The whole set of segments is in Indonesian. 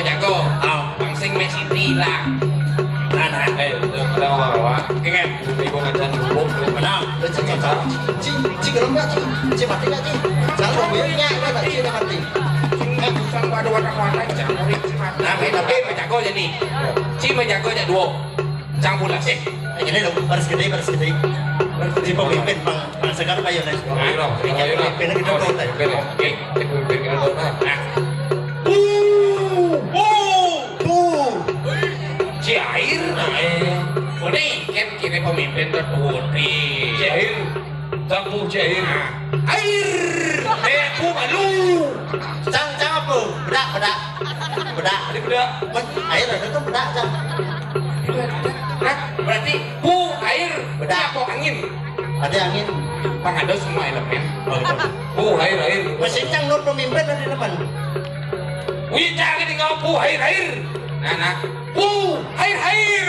Jago, bangsing Messi hilang. Nah, udah bawa. Ingat, ibu ngajar dulu. Mana? Ci gelem gak Ci? Ci mati gak Ci? Jangan mobilnya, ini Ci udah mati. Bukan ada warna-warna campur Ci mati. Nah, tapi menjago jadi. Ci menjago jadi dua. Campur lah sih. Ini loh, baris gede. Ci pemimpin Bang Segar kayu nih. Ayo, pemimpin kita tahu tadi. Oke, pemimpin kita tahu. Nah. Cair, ini kan kira pemimpin terputih. Cair, tampu cair. Air, aku malu. Cang apa? Bedak. Ini bedak. Air itu bedak cang. Nah, berarti air, bedak. Apa angin? Ada angin. Ada semua elemen. Air. Mesin cang nur pemimpin ada di depan. Wih, jangan tinggal air. Nah. Air.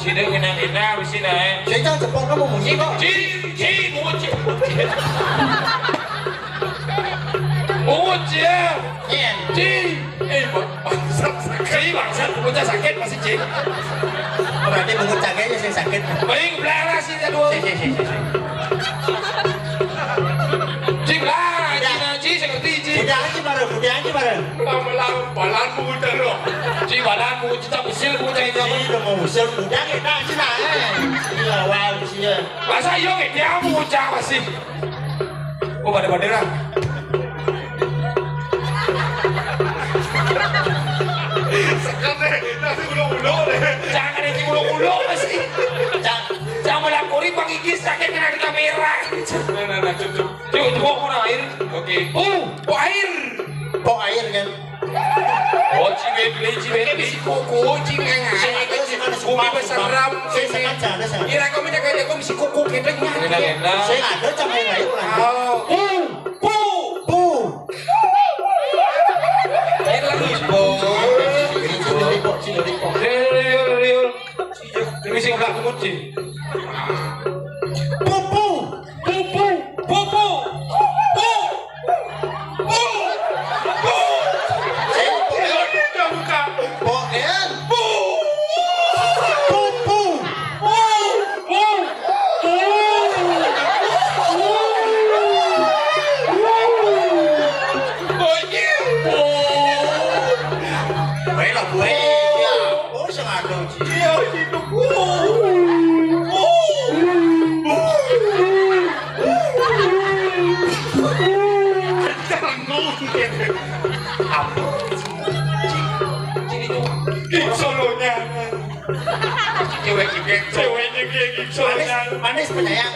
Sini kena di sini. Saya jangan cepong kamu musik kok. Bangsat, bocah sakit masih cing. Berarti bungut cagenya saya sakit. Baik, belara sih jadul. Cing lah, Ci seperti Ci. Udah aja bareng. Malam balanmu terus. Ci balanmu kita usil bocah itu. Udah mau usil, udah kita cina. Iya, wow sih. Masa yo dia bocah masih. Pada banderan. Sekarang nasi ulo-ulo deh. Jangan ada ulo-ulo masih. Jangan melakori Bang Igis sakit kena di kamera. Nah, cukup. Coba air. Oke. Air. Air kan. Cibe. Kuku cingan. Bumi berseram. Saya sengaja. Kira kau minta kayak kau misi kuku kedengnya. Saya ada campur air lah. Air lagi. Riul. Ini sih nggak kunci. Pupu. Ceweknya manis penyayang.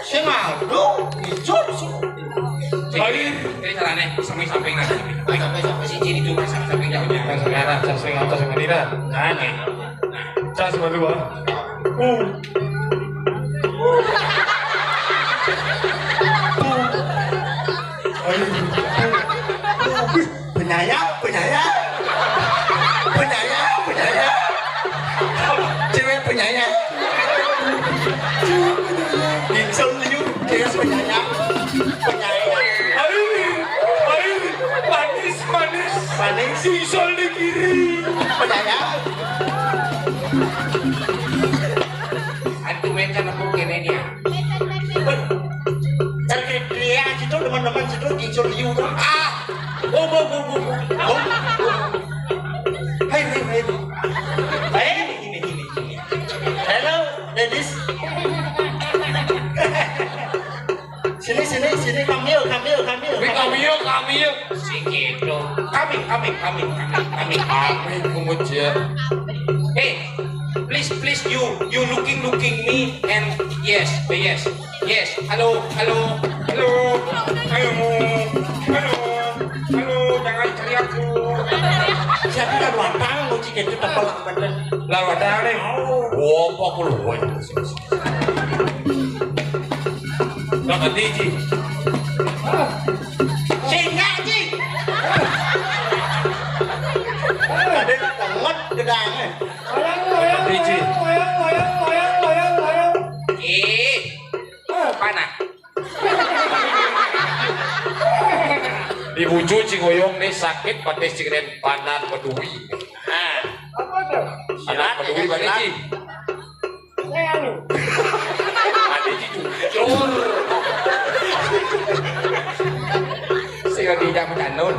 Saya ngadu hijau. Ini caranya samping nanti. Sampai si Ciri juga samping jauhnya. Samping atas sama tidak. Nah, cas berdua. Penyayang. Cewek penyayang. Gingsul liu, cewek penyayang. Air, manis. Gingsul di kiri. Penyayang. Antu mencan aku kene dia. Cari dia situ teman-teman situ gingsul liu kan. Hai. Ini. Hello, ladies. Sini kamil. Segitu. Kami. Kemudian. Hey, please you looking me and yes. Halo. Jangan teriak tapi kan watang lo ciket itu tepelak badan. Lah watang deh. Oh, pokok lu. Lah ganti Ci. Singa Ci. Ada banget gedangnya. Ganti Ci. Mana? Ibu cuci goyong nih sakit pakai cikirin pandan peduli. Apa tuh? Pandan peduli mana Ci? Saya anu. Ada Ci cucur. Saya tidak mencanun.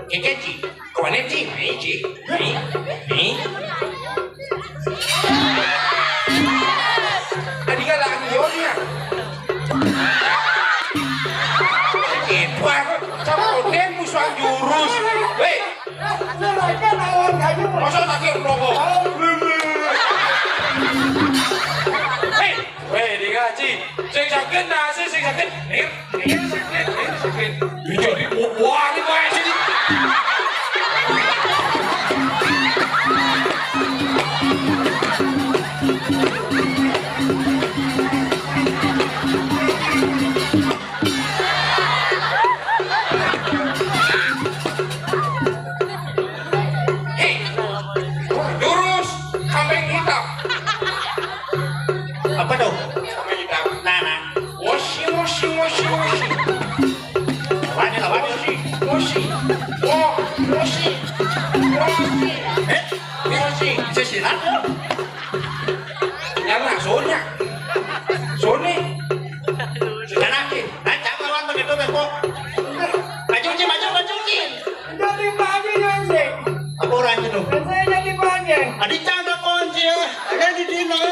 Keket Ci, kemana Ci? Nih Ci, nih. Tadi kan lagi Yonya. Itu aku campurnya musuh jurus. Hei, masa sakit rokok? Hei, digaji. Sing sakit nasi, sing sakit. Sakit. Jadi wah ini banyak sini. Apa tuh? Nah. Washi. Bisa silat tuh. Nyala, soalnya. Soalnya. Sana, Nanti malam begitu beko. Maju Ci. Jadi panjang yang sih. Apa orangnya tuh? Saya jadi panjang. Adik canda kunci ya. Ada di dino.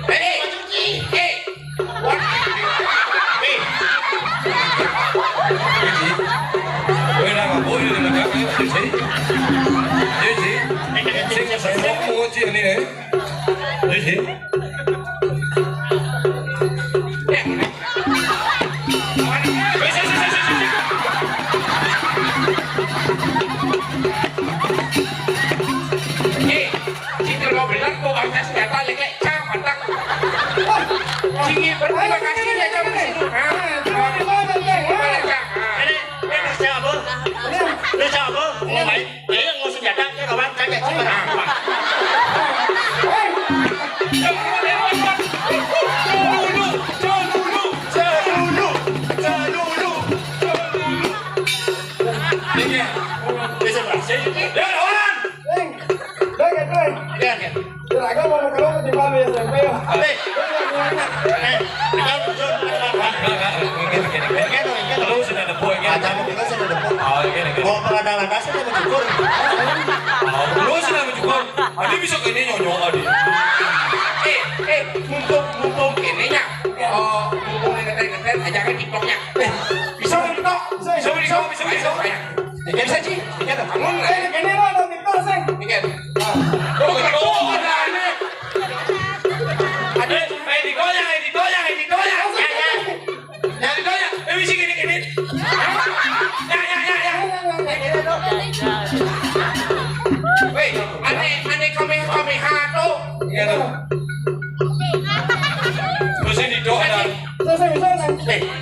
Maju Ci. Berterima kasih ya jam situ. Ini siapa? Mau main? Ini mau senjata ya kawan. Kayak ciparang. Bisa berhasil. Ya orang. Mau pengadalan kasih dia mencukur. Lu sudah mencukur. Adi bisa ini nyonyong Adi. Mumpung ininya. Mumpung ngeter ajakan TikToknya. Bisa TikTok. Bisa. Bisa Ci. Bangun. Ini ada TikTok sih. Bikin. Ada digoyang. Ya. Digoyang. Bisa gini. Weh, aneh kami hado. Terus ini doa dan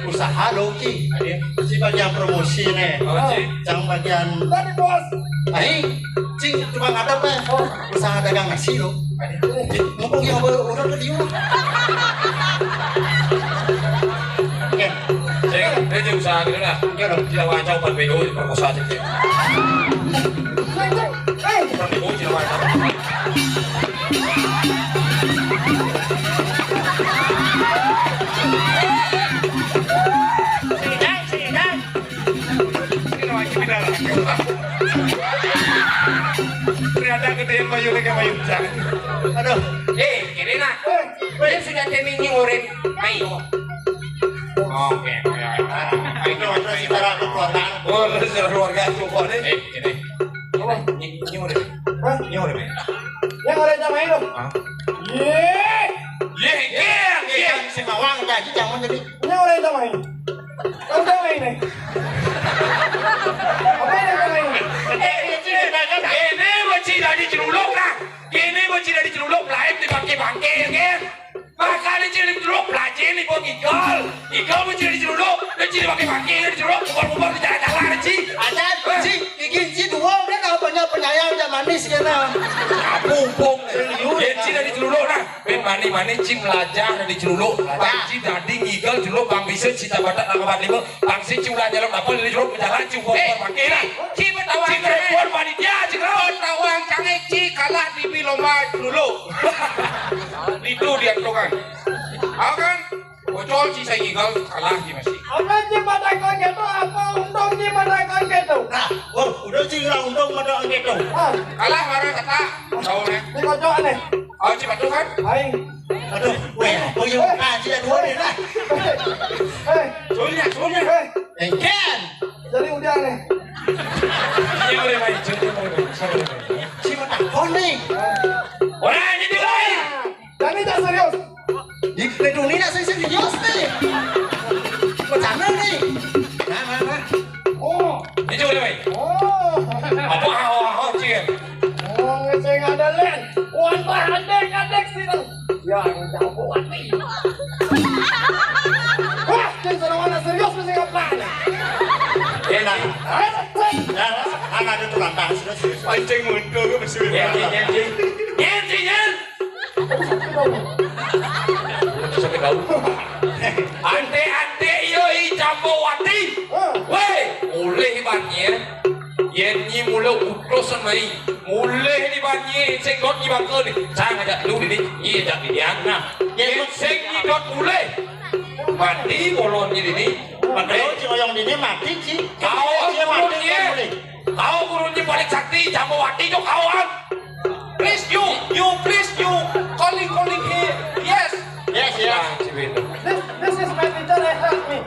Usaha lo Ci. Si bagian promosi nih. Yang bagian Tadi bos. Ci cuma ngadep usaha dagang nasi lo. Mumpung yang orang ke dia. Saya usaha gitu lah. Kita wajah buat BO perkosa aja. BO tidak wajah. Ternyata ketiin Bayu ke Bayu jangan. Aduh. Kiri nak. Dia sudah temingin orang ayo. Oke. Itu ada secara kekeluargaan. Oh, secara keluarga coba deh. Ini. Ini udah. Ini udah. Yang ada jamaah itu. Ye. si mawang jadi jangan jadi. Ini orang damai. Kau damai nih. Apa yang damai? Kene beci dari celuluk lah. Kene beci dari celuluk lain di bangke-bangke kan. Makanya ciri celuluk pelajin di bawah igal. Igal beci dari celuluk, beci di bangke-bangke di celuluk, kubur-kubur di jalan-jalan ci. Ada si bikin si dua kan apa penyayang dan manis kena. Kampung. Beci dari celuluk lah. Ben mani-mani ci belajar dari celuluk. Beci dari igal celuluk bang bisa cita batak nakabat lima. Bang si ci ulah jalan dapur dari celuluk berjalan ci kubur bangke lah. Ci bertawang ci kerepon panitia ci kerepon tawang canggih ci kalah di lomba celuluk. Itu dia tuh kan. Akan bocor ci saya igal kalah di masih. Apa sih pada kau gitu? Apa untung sih pada kau gitu? Nah, udah sih lah untung pada gitu. Kalah marah kata. Tahu nih. Ini kocok nih. Oh ci betul kan? Aing. Aduh, oh iya, si dua nih lah. Soalnya. Engken. Jadi udah nih. Ini boleh main. Si matang nih. Orang ini lain. Jadi tak serius. Di dunia saya serius nih. Macam nih. Nah. Oh. Ini boleh main. Oh. Apa hao cik? Oh, ngeceng ada len. Wantah adek situ. Yang jauh hati. Wah, ini senang anak serius mesti ngapain? Enak. Anak ada tukang tas serius. Pancing muncul ke bersih. Nyen. Sampai kau. Ante yoi jambowati. Weh, mulai hebatnya. Yenny mulai utusan mai. Mulai hebatnya senggot ni bangkol ni. Jangan ada lu ni. Ye dak ni anak. Yen seng ni dot mulai. Mati bolonnya ini. Padahal si oyong ini mati sih. Kau gurunya balik sakti jambowati tu kawan. Please you calling here. Yes. This is my teacher. Help me.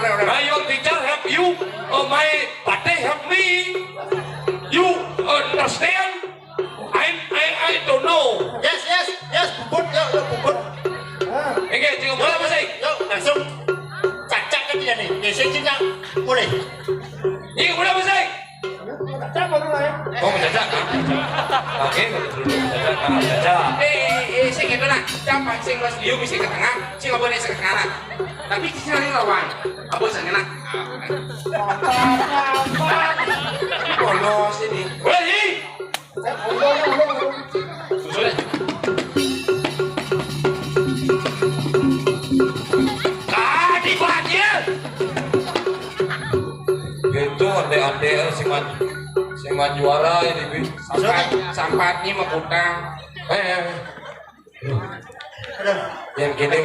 My your teacher help you. My buddy help me. You understand? I don't know. Yes, bubut. Okay, jangan boleh apa sih? Yuk, langsung cacak kan dia nih. Biasanya cinta mulai. Ini boleh apa sih? Siapa dulu ya? Oh, menjajak. Oke, menjajak. Sing itu nak, jangan sing kelas liu bisa ke tengah, sing nggak boleh ke kanan. Tapi di sini lawan, apa sih nak? Bolos ini. Boleh sih? Sudah. Kadi banyak. Itu ande siman juara ini bi. Sampatnya mengutang. Yang kini